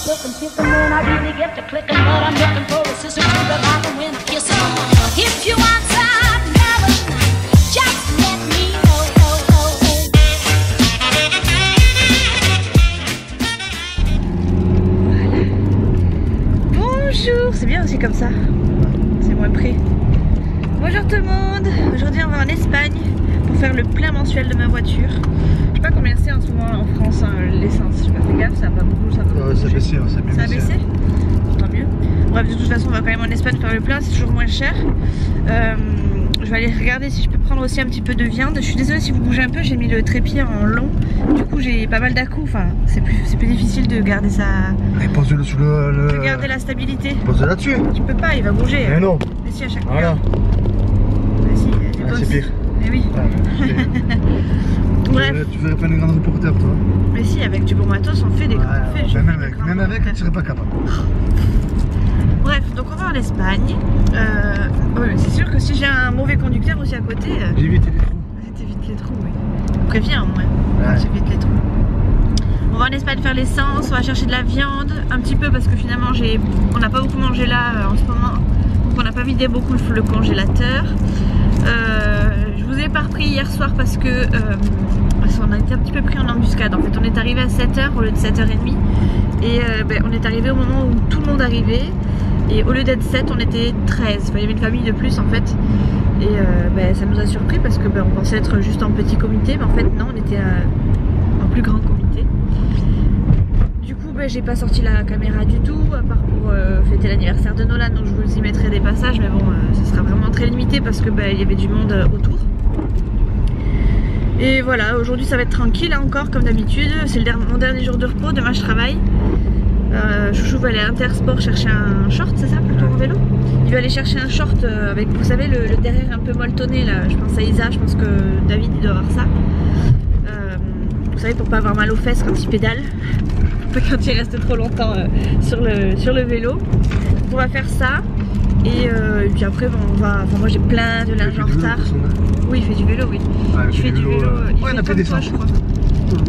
looking, picking when I really get to clicking, but I'm looking for a sister to the light and when I kiss her. If you want some loving, just let me know. Voilà. Bonjour, c'est bien aussi comme ça. C'est moins pris. Bonjour tout le monde. Aujourd'hui on va en Espagne pour faire le plein mensuel de ma voiture. Je sais pas combien c'est en ce moment en France l'essence, j'ai pas fait gaffe, ça a pas beaucoup, ça a pas ça a baissé, ça a bien baissé. Ça a baissé. Tant mieux. Bref, de toute façon on va quand même en Espagne faire le plein, c'est toujours moins cher. Je vais aller regarder si je peux prendre aussi un petit peu de viande. Je suis désolée si vous bougez un peu, j'ai mis le trépied en long. Du coup j'ai pas mal d'à-coups, enfin c'est plus difficile de garder ça. Mais pose-le sur le... De garder la stabilité. Pose-le là-dessus. Tu peux pas, il va bouger. Mais non. Mais si, à chaque fois. Voilà. Mais si, Ah, c'est pire. Mais oui. Bref. Tu ferais pas une grande reporter toi. Mais si, avec du bon matos on fait des grands faits. Même avec, tu serais pas capable. Bref, donc on va en Espagne. Ouais, c'est sûr que si j'ai un mauvais conducteur aussi à côté. J'évite les trous. T'évites les trous, oui. Préviens au moins. Ouais. J'évite les trous. On va en Espagne faire l'essence, on va chercher de la viande, un petit peu parce que finalement on n'a pas beaucoup mangé là en ce moment. Donc on n'a pas vidé beaucoup le congélateur. Je vous ai pas repris hier soir parce que on a été un petit peu pris en embuscade. En fait on est arrivé à 7h au lieu de 7h30 et on est arrivé au moment où tout le monde arrivait et au lieu d'être 7 on était 13. Enfin, il y avait une famille de plus en fait et ça nous a surpris parce que on pensait être juste en petit comité mais en fait non, on était en plus grand comité. Du coup j'ai pas sorti la caméra du tout à part pour fêter l'anniversaire de Nolan, donc je vous y mettrai des passages mais bon ce sera vraiment très limité parce que il y avait du monde autour. Et voilà, aujourd'hui ça va être tranquille hein, encore comme d'habitude, c'est mon dernier jour de repos, demain je travaille. Chouchou va aller à Intersport chercher un short, c'est ça plutôt en vélo. Il va aller chercher un short avec, vous savez, le derrière un peu molletonné là, je pense à Isa, je pense que David il doit avoir ça. Vous savez, pour pas avoir mal aux fesses quand il pédale, quand il reste trop longtemps sur le vélo. Donc on va faire ça. Et puis après moi j'ai plein de linge en retard. Oui, il fait du vélo, oui. Ouais, il fait du vélo, il fait comme toi je crois.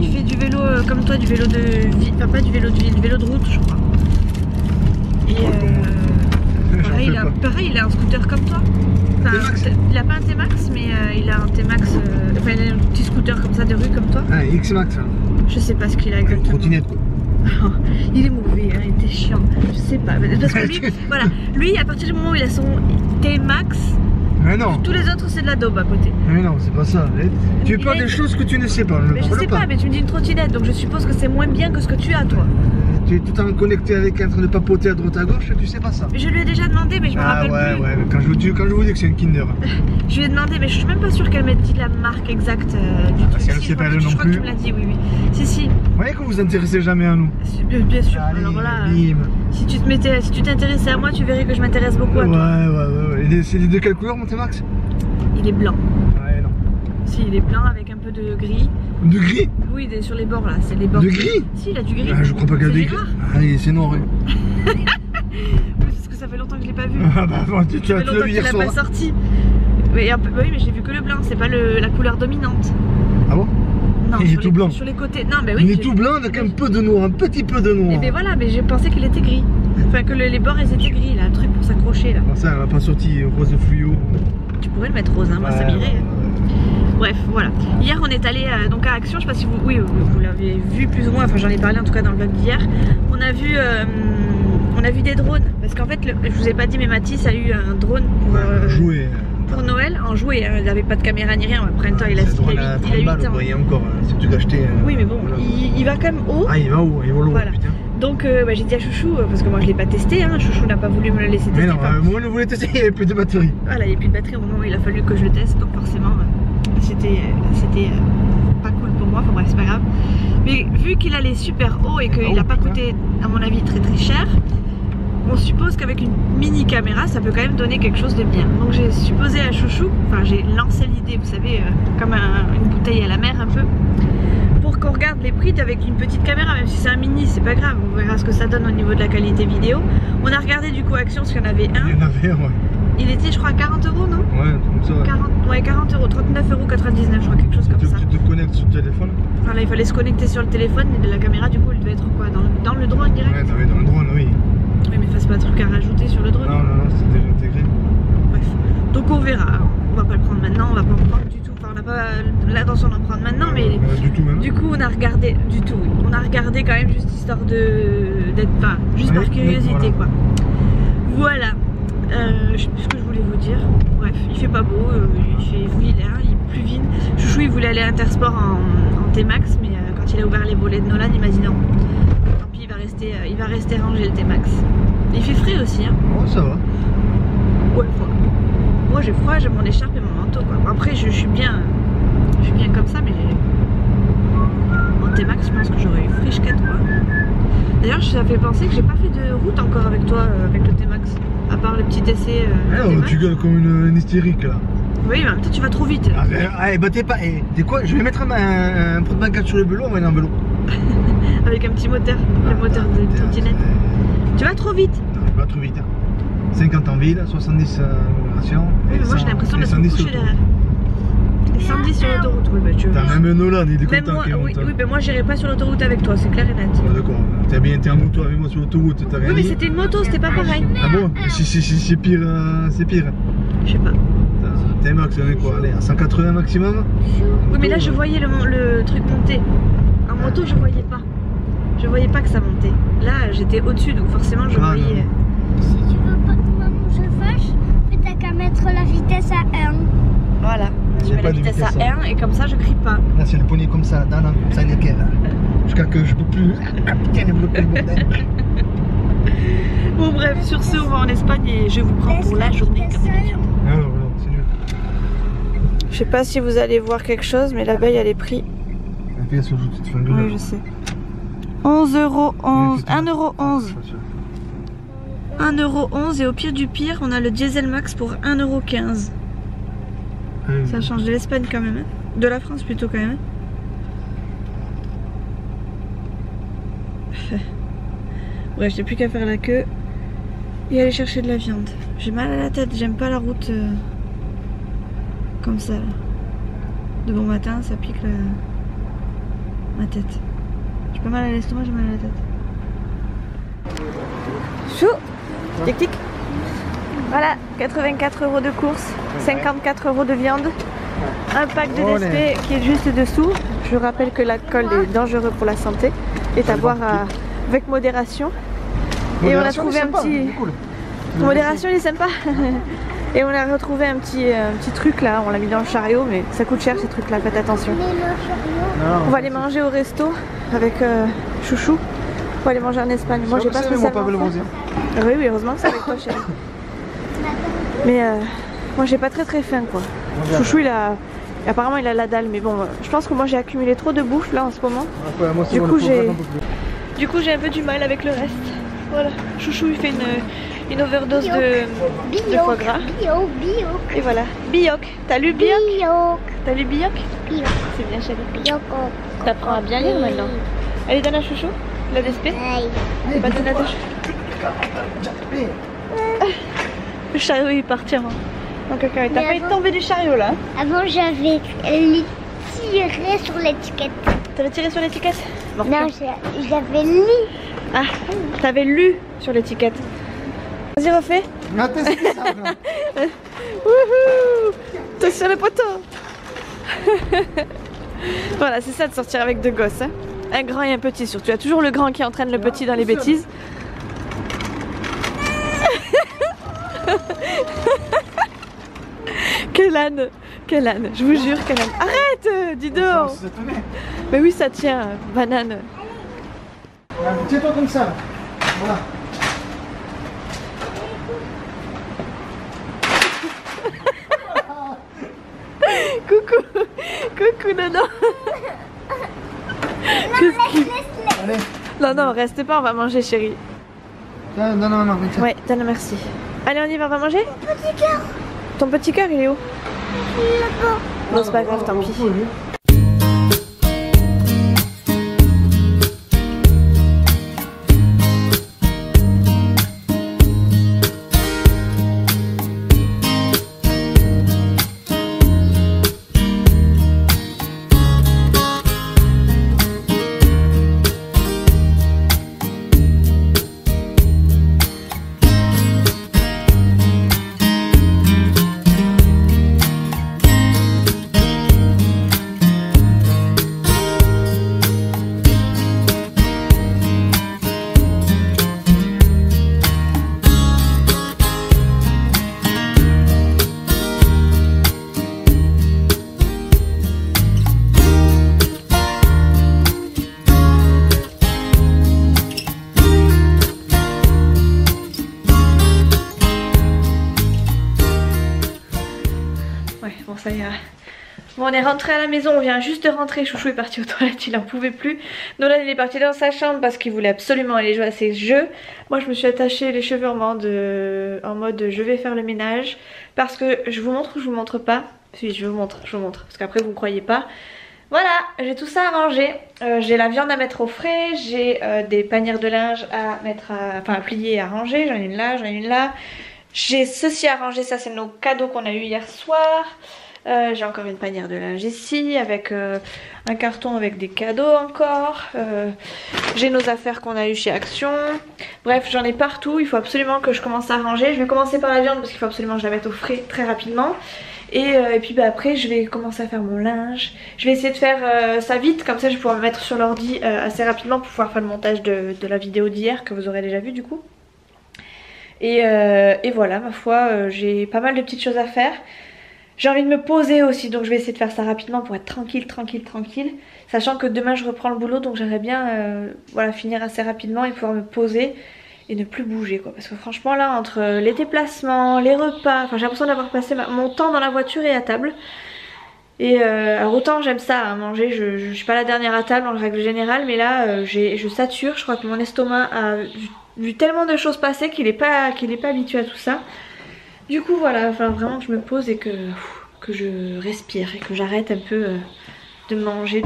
Il fait du vélo comme toi, du vélo de ville, enfin pas du vélo de ville, du vélo de route je crois. Et pareil, il a un scooter comme toi. Enfin, il a pas un T-Max mais il a un T-Max, enfin il a un petit scooter comme ça de rue comme toi. Ah, X-Max. Je sais pas ce qu'il a exactement. Une trottinette quoi. Il est mauvais, hein, il était chiant, je sais pas. Parce que lui, voilà, lui à partir du moment où il a son T-Max, mais non. Tous les autres c'est de la daube à côté. Mais non, c'est pas ça. Tu parles des choses que tu ne sais pas. Mais je sais pas, mais tu me dis une trottinette, donc je suppose que c'est moins bien que ce que tu as toi. Tu es tout le temps connecté avec un train de papoter à droite à gauche, tu sais pas ça. Mais je lui ai déjà demandé, mais je me rappelle plus. Ouais, quand je vous dis que c'est une Kinder. Je lui ai demandé, mais je suis même pas sûre qu'elle m'ait dit la marque exacte du truc. Si elle ne sait pas elle non plus. Je crois que tu me l'as dit, oui. Si. Vous voyez que vous vous intéressez jamais à nous. Bien sûr. Allez, alors là, bim. si tu t'intéressais à moi, tu verrais que je m'intéresse beaucoup à toi. Ouais. C'est de quelle couleur mon T-Max? Il est blanc. Ouais, non. Si, il est blanc avec un peu de gris. De gris? Oui, sur les bords là, c'est les bords. De gris? Si, il a du gris. Ah, je crois pas qu'il y a des gris. Ah, c'est noir. Parce que ça fait longtemps que je l'ai pas vu. Ah bah, tu l'as vu hier soir. Pas sorti. Oui, mais j'ai vu que le blanc, c'est pas la couleur dominante. Ah bon? Non, il est tout blanc. Sur les côtés. Non, mais oui. Il est tout blanc avec un peu de noir, un petit peu de noir. Et ben voilà, mais j'ai pensé qu'il était gris. Enfin, que les bords ils étaient gris là, un truc pour s'accrocher là. Ça, elle n'a pas sorti rose fluo. Tu pourrais le mettre rose, hein, moi ça m'irait. Bref, voilà. Hier on est allé donc à Action, je sais pas si vous l'avez vu plus ou moins, enfin j'en ai parlé en tout cas dans le vlog d'hier. On a vu des drones, parce qu'en fait, je vous ai pas dit, mais Mathis a eu un drone pour jouer. Pour Noël, en jouer, hein. Il n'avait pas de caméra ni rien, après un temps il a 8 ans. Il y a encore, c'est tout acheté. Oui mais bon, il va quand même haut. Ah il va haut, il va loin, voilà. Putain. Donc j'ai dit à Chouchou, parce que moi je l'ai pas testé, hein. Chouchou n'a pas voulu me le laisser tester. Mais non, moi je voulais tester, il n'y avait plus de batterie. Voilà, il n'y avait plus de batterie au moment où il a fallu que je le teste, donc forcément c'était pas cool pour moi, enfin bref c'est pas grave. Mais vu qu'il allait super haut et qu'il n'a pas coûté à mon avis très cher, on suppose qu'avec une mini caméra ça peut quand même donner quelque chose de bien. Donc j'ai supposé à Chouchou, enfin j'ai lancé l'idée, vous savez, comme une bouteille à la mer un peu, pour qu'on regarde les prix avec une petite caméra, même si c'est un mini c'est pas grave, on verra ce que ça donne au niveau de la qualité vidéo. On a regardé du coup Action parce qu'il y en avait un. Il y en avait un, ouais. Il était je crois à 40 €, non? Ouais, comme ça. 40 €, 39,99 €, je crois, quelque chose comme ça. Tu te connectes sur le téléphone? Voilà, il fallait se connecter sur le téléphone et de la caméra du coup elle devait être quoi? Dans le drone direct? Ouais, dans l'intention d'en prendre maintenant, mais Du tout même. du coup on a regardé, du tout, oui. On a regardé quand même juste histoire d'être pas, juste par curiosité quoi. Voilà, je sais plus ce que je voulais vous dire. Bref, il fait pas beau, il fait vilain, il pluvine. Chouchou il voulait aller à Intersport en T-Max, mais quand il a ouvert les volets de Nolan, il m'a dit non. Tant pis, il va rester rangé le T-Max. Il fait frais aussi, hein. Oh, ça va. Ouais, moi j'ai froid, j'ai mon écharpe et mon manteau quoi. Après je suis bien comme ça, mais en T-Max je pense que j'aurais eu frichette quoi. D'ailleurs ça fait penser que j'ai pas fait de route encore avec toi avec le T-Max, à part le petit essai Tu gueules comme une hystérique là. Oui, mais en même temps tu vas trop vite. Allez, bah t'es pas. T'es quoi? Je vais mettre un pot de bagage sur le vélo, on va aller en vélo. Avec un petit moteur, le moteur de trottinette. Tu vas trop vite. Non, pas trop vite. 50 en ville, 70 agglomération. Oui, mais moi j'ai l'impression d'être couché derrière. Et 110 sur l'autoroute, oui, bah tu vois. T'as même Nolan, il est Même content moi, qu'il oui, monte. oui, mais moi j'irai pas sur l'autoroute avec toi, c'est clair et net. Oh, d'accord, t'es en moto avec moi sur l'autoroute, t'as rien Oui, mais dit. c'était une moto, c'était pas pareil. Ah bon? C'est pire, c'est pire. Je sais pas. T'es max, on est quoi? Allez, à 180 maximum? Oui, mais là je voyais le truc monter. En moto, je voyais pas. Je voyais pas que ça montait. Là, j'étais au-dessus, donc forcément je voyais. Si tu veux pas que maman se fâche, t'as qu'à mettre la vitesse à 1. Voilà. Je mets la vitesse à 1 et comme ça je crie pas. Là, c'est le poney comme ça, comme ça, il est quel, jusqu'à que je peux plus. Putain, le bloqué, le bordel. Bon, bref, sur ce, on va en Espagne et je vous prends pour la journée comme d'habitude. Ah, voilà, c'est nul. Je sais pas si vous allez voir quelque chose, mais l'abeille elle est pris. La pièce sur le petit flingue. Oui, je sais. 11,11 €. 1,11 €. 1,11 € et au pire du pire, on a le Diesel Max pour 1,15 €. Ça change de l'Espagne quand même, hein. De la France plutôt quand même. Bref, j'ai plus qu'à faire la queue et aller chercher de la viande. J'ai mal à la tête, j'aime pas la route comme ça. Là. De bon matin, ça pique ma tête. J'ai pas mal à l'estomac, j'ai mal à la tête. Chou, tic tic. Voilà, 84 € de course, 54 € de viande, un pack de Nestlé qui est juste dessous. Je rappelle que l'alcool est dangereux pour la santé, est à boire avec modération. Et on a trouvé un petit... Modération, il est sympa. Et on a retrouvé un petit truc là, on l'a mis dans le chariot, mais ça coûte cher ces trucs là, faites attention. On va aller manger au resto avec Chouchou. On va aller manger en Espagne. Moi j'ai pas spécialement faim. Oui, oui, heureusement que c'est avec toi chérie. Mais moi j'ai pas très faim quoi. Chouchou apparemment il a la dalle, mais bon, je pense que moi j'ai accumulé trop de bouffe là en ce moment. Du coup j'ai un peu du mal avec le reste. Voilà, Chouchou il fait une overdose de foie gras. Et voilà, Bioc. T'as lu Bioc? T'as lu Bioc? C'est bien chérie. T'apprends à bien lire maintenant. Allez, donne à Chouchou la DSP. C'est pas donné à Chouchou. Le chariot il part tiens. T'as failli tomber du chariot là. Avant j'avais tiré sur l'étiquette. T'avais tiré sur l'étiquette? Non, j'avais lu. Ah, t'avais lu sur l'étiquette. Vas-y, refais. Wouhou! T'es sur le poteau. Voilà, c'est ça de sortir avec deux gosses. Hein. Un grand et un petit surtout. Il y a toujours le grand qui entraîne le petit dans les bêtises. Quel âne! Quel âne! Je vous jure, quel âne! Arrête! Dis donc! Mais oui, ça tient, banane. Tiens-toi comme ça. Voilà. Coucou! Coucou, Nana! Qu'est-ce qu'il... Non, non, reste pas, on va manger, chérie. Non, non, non, non. Ouais, Dana, merci. Allez, on y va, on va manger? Mon petit cœur. Ton petit cœur, il est où? Là-bas. Non, c'est pas grave, tant pis. ça ira. Bon, on est rentré à la maison, on vient juste de rentrer. Chouchou est parti aux toilettes, il en pouvait plus. Nolan il est parti dans sa chambre parce qu'il voulait absolument aller jouer à ses jeux. Moi je me suis attachée les cheveux en mode je vais faire le ménage. Parce que je vous montre ou je vous montre pas? Si, je vous montre, parce qu'après vous me croyez pas. Voilà, j'ai tout ça à ranger. J'ai la viande à mettre au frais, j'ai des panières de linge à mettre à plier et à ranger. J'en ai une là, j'en ai une là. J'ai ceci à ranger, ça c'est nos cadeaux qu'on a eu hier soir. J'ai encore une panière de linge ici avec un carton avec des cadeaux encore. J'ai nos affaires qu'on a eu chez Action. Bref, j'en ai partout. Il faut absolument que je commence à ranger. Je vais commencer par la viande parce qu'il faut absolument que je la mette au frais très rapidement. Et puis bah, après je vais commencer à faire mon linge. Je vais essayer de faire ça vite, comme ça je vais pouvoir me mettre sur l'ordi assez rapidement pour pouvoir faire le montage de la vidéo d'hier que vous aurez déjà vu du coup. Et voilà, ma foi, j'ai pas mal de petites choses à faire. J'ai envie de me poser aussi, donc je vais essayer de faire ça rapidement pour être tranquille. Sachant que demain je reprends le boulot, donc j'aimerais bien voilà, finir assez rapidement et pouvoir me poser et ne plus bouger quoi. Parce que franchement là, entre les déplacements, les repas, enfin j'ai l'impression d'avoir passé mon temps dans la voiture et à table. Et alors autant j'aime ça à manger, je suis pas la dernière à table en règle générale, mais là je sature, je crois que mon estomac a vu tellement de choses passer qu'il est pas habitué à tout ça. Du coup voilà, enfin vraiment que je me pose et que je respire et que j'arrête un peu de manger.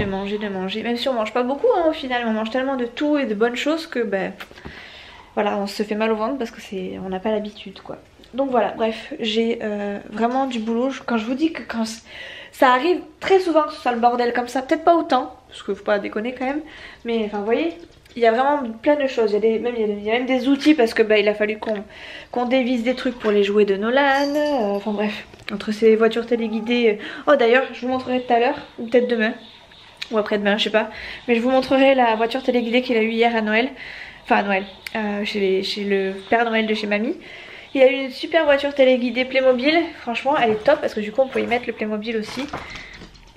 Même si on mange pas beaucoup hein, au final, on mange tellement de tout et de bonnes choses que ben voilà, on se fait mal au ventre parce que on n'a pas l'habitude quoi. Donc voilà, bref, j'ai vraiment du boulot. Quand je vous dis que quand ça arrive très souvent que ce soit le bordel comme ça, peut-être pas autant, parce qu'il faut pas déconner quand même, mais enfin vous voyez, il y a vraiment plein de choses. Il y a même des outils parce que bah, il a fallu qu'on dévisse des trucs pour les jouets de Nolan. Enfin bref, entre ces voitures téléguidées. Oh d'ailleurs, je vous montrerai tout à l'heure, ou peut-être demain, ou après-demain, je sais pas. Mais je vous montrerai la voiture téléguidée qu'il a eu hier à Noël. Enfin à Noël, chez le Père Noël de chez mamie. Il a eu une super voiture téléguidée Playmobil. Franchement, elle est top parce que du coup on peut y mettre le Playmobil aussi.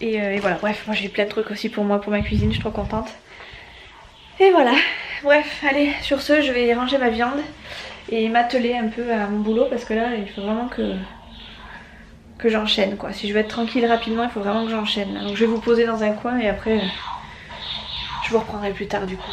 Et voilà, bref, moi j'ai plein de trucs aussi pour moi, pour ma cuisine, je suis trop contente. Et voilà, bref, allez, sur ce, je vais ranger ma viande et m'atteler un peu à mon boulot parce que là, il faut vraiment que j'enchaîne quoi. Si je veux être tranquille rapidement, il faut vraiment que j'enchaîne. Donc je vais vous poser dans un coin et après, je vous reprendrai plus tard du coup.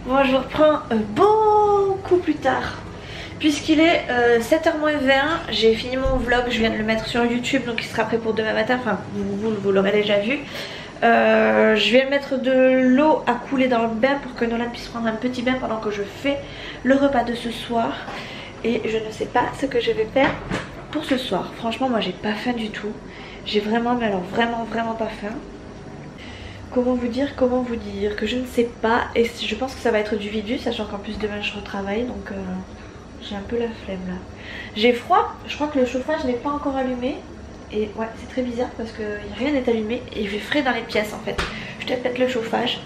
Bon, je vous reprends beaucoup plus tard puisqu'il est 7h moins 20. J'ai fini mon vlog, je viens de le mettre sur YouTube, donc il sera prêt pour demain matin. Enfin vous l'aurez déjà vu. Je vais mettre de l'eau à couler dans le bain pour que Nolan puisse prendre un petit bain pendant que je fais le repas de ce soir. Et je ne sais pas ce que je vais faire pour ce soir. Franchement moi j'ai pas faim du tout. J'ai vraiment, mais alors vraiment pas faim. Comment vous dire que je ne sais pas. Et je pense que ça va être du vidu, sachant qu'en plus demain je retravaille, donc j'ai un peu la flemme là. J'ai froid, je crois que le chauffage n'est pas encore allumé. Et ouais, c'est très bizarre parce que rien n'est allumé et il fait frais dans les pièces en fait. Je vais peut-être mettre le chauffage.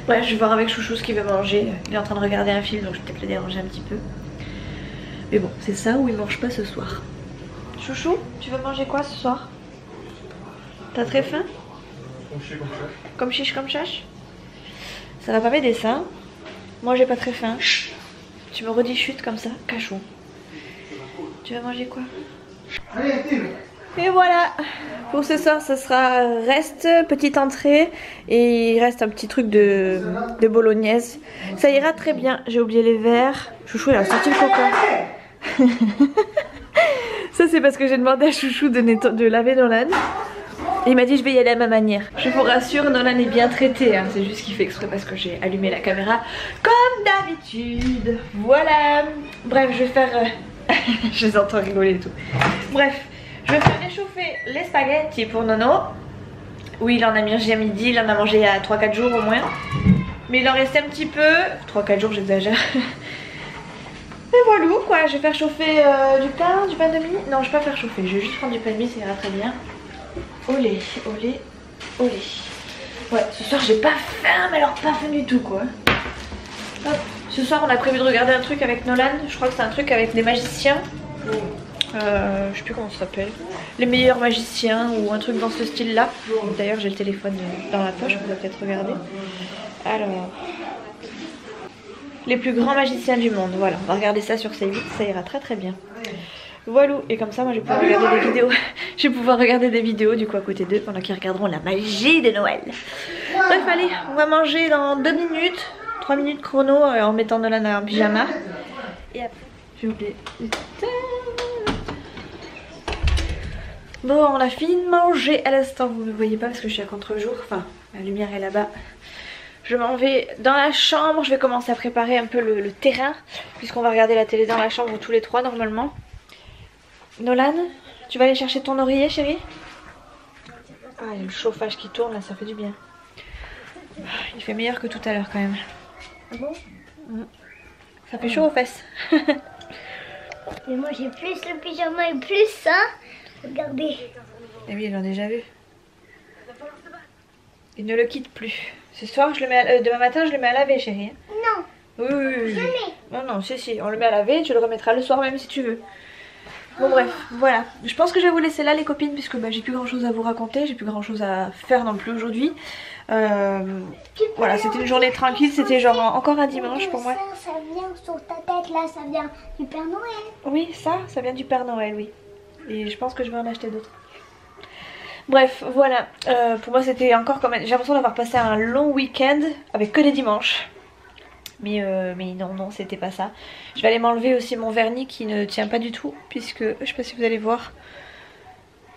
Bref, je vais voir avec Chouchou ce qu'il veut manger. Il est en train de regarder un film, donc je vais peut-être le déranger un petit peu. Mais bon, c'est ça ou il mange pas ce soir. Chouchou, tu veux manger quoi ce soir? T'as très faim? Comme chiche comme chache. Ça va pas m'aider ça. Moi j'ai pas très faim. Tu me redis chute comme ça, cachou. Tu vas manger quoi? Et voilà, pour ce soir ce sera reste, petite entrée. Et il reste un petit truc de bolognaise. Ça ira très bien, j'ai oublié les verres. Chouchou il a sorti le coca. Ça c'est parce que j'ai demandé à Chouchou de laver Nolan. Et il m'a dit je vais y aller à ma manière. Je vous rassure, Nolan est bien traité, hein. C'est juste qu'il fait exprès parce que j'ai allumé la caméra comme d'habitude. Voilà. Bref, je vais faire... je les entends rigoler et tout. Bref, je vais faire réchauffer les spaghettis pour Nono. Oui, il en a mangé à midi, il en a mangé il y a 3-4 jours au moins. Mais il en restait un petit peu. 3-4 jours, j'exagère. Et voilà quoi, je vais faire chauffer du pain de mie. Non, je vais pas faire chauffer, je vais juste prendre du pain de mie, ça ira très bien. Olé, olé, olé. Ouais, ce soir j'ai pas faim, mais alors pas faim du tout quoi. Hop. Ce soir on a prévu de regarder un truc avec Nolan, je crois que c'est un truc avec des magiciens. Je sais plus comment ça s'appelle. Les meilleurs magiciens ou un truc dans ce style là. D'ailleurs j'ai le téléphone dans la poche, vous pouvez peut-être regarder. Alors... Les plus grands magiciens du monde, voilà, on va regarder ça sur C8, ça ira très très bien. Voilà, et comme ça moi je vais pouvoir regarder des vidéos. Je vais pouvoir regarder des vidéos du coup à côté d'eux pendant qu'ils regarderont la magie de Noël. Bref, allez, on va manger dans 2 minutes, 3 minutes chrono en mettant Nolan en pyjama. Et après, j'ai oublié. Bon, on a fini de manger à l'instant, vous ne me voyez pas parce que je suis à contre-jour, enfin la lumière est là-bas. Je m'en vais dans la chambre, je vais commencer à préparer un peu le terrain puisqu'on va regarder la télé dans la chambre tous les trois normalement. Nolan, tu vas aller chercher ton oreiller chérie? Ah, il y a le chauffage qui tourne là, ça fait du bien. Il fait meilleur que tout à l'heure quand même. Ah bon? Ça fait chaud aux fesses. Mais moi j'ai plus le pyjama et plus ça. Regardez. Eh oui, j'en ai déjà vu. Il ne le quitte plus. Ce soir, je le mets demain matin, je le mets à laver, chérie. Non. Oui, oui, oui. Jamais. Non, non, si, on le met à laver, tu le remettras le soir même si tu veux. Bon, bref, voilà. Je pense que je vais vous laisser là, les copines, puisque bah, j'ai plus grand chose à vous raconter, j'ai plus grand chose à faire non plus aujourd'hui. Voilà, c'était une journée tranquille, c'était genre encore un dimanche pour moi. Ça vient sur ta tête là, ça vient du Père Noël. Oui, ça vient du Père Noël, oui. Et je pense que je vais en acheter d'autres. Bref, voilà, pour moi c'était encore comme... J'ai l'impression d'avoir passé un long week-end avec que les dimanches. Mais non, c'était pas ça. Je vais aller m'enlever aussi mon vernis qui ne tient pas du tout. Puisque, je sais pas si vous allez voir.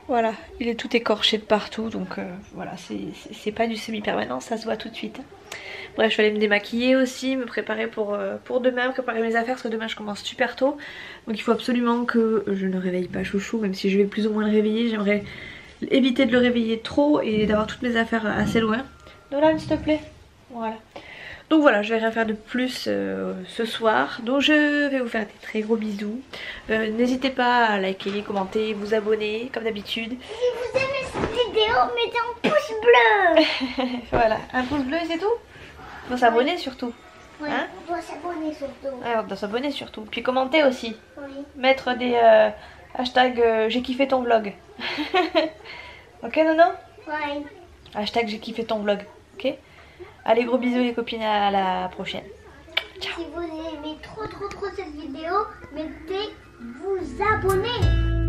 Voilà, il est tout écorché de partout. Donc voilà, c'est pas du semi-permanent, ça se voit tout de suite. Bref, je vais aller me démaquiller aussi, me préparer pour demain, préparer mes affaires parce que demain je commence super tôt. Donc il faut absolument que je ne réveille pas Chouchou, même si je vais plus ou moins le réveiller. J'aimerais éviter de le réveiller trop et d'avoir toutes mes affaires assez loin. Nolan, s'il te plaît. Voilà. Donc voilà, je vais rien faire de plus ce soir. Donc je vais vous faire des très gros bisous. N'hésitez pas à liker, commenter, vous abonner comme d'habitude. Si vous aimez cette vidéo, mettez un pouce bleu. Voilà, un pouce bleu et c'est tout. Faut s'abonner surtout. Ouais, Hein? on doit s'abonner surtout. Ouais, on doit s'abonner surtout. Puis commenter aussi. Oui. Mettre des hashtags j'ai kiffé ton vlog. Ok Nono? Ouais. Hashtag j'ai kiffé ton vlog. Ok? Allez, gros bisous les copines, à la prochaine. Si vous aimez trop cette vidéo, mettez vous abonner.